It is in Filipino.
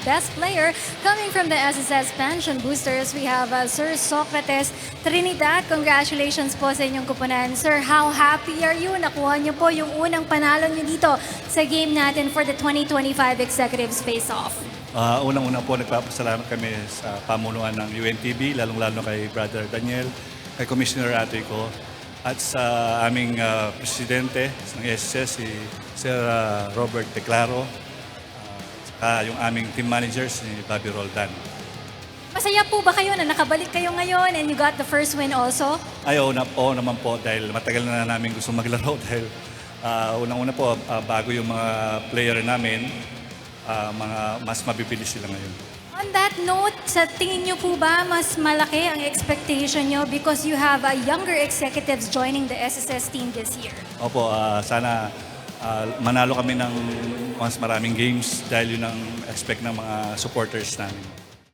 Best Player coming from the SSS Pension Boosters. We have Sir Socrates Trinidad. Congratulations po sa inyong kupunan. Sir, how happy are you? Nakuha niyo po yung unang panalo niyo dito sa game natin for the 2025 Executives Face-Off. Unang-una po, nagpapasalamat kami sa pamunuan ng UNTV, lalong-lalo kay Brother Daniel, kay Commissioner Atoy ko, at sa aming presidente ng SSS, si Sir Robert Teclaro, at yung aming team manager, si Bobby Roldan. Masaya po ba kayo na nakabalik kayo ngayon and you got the first win also? Ay, oo naman po, dahil matagal na namin gusto maglaro dahil unang-una po, bago yung mga player namin, mas mabibilis sila ngayon. On that note, sa tingin niyo po ba mas malaki ang expectation niyo because you have younger executives joining the SSS team this year? Opo, sana manalo kami ng mas maraming games dahil yun ang expect ng mga supporters namin.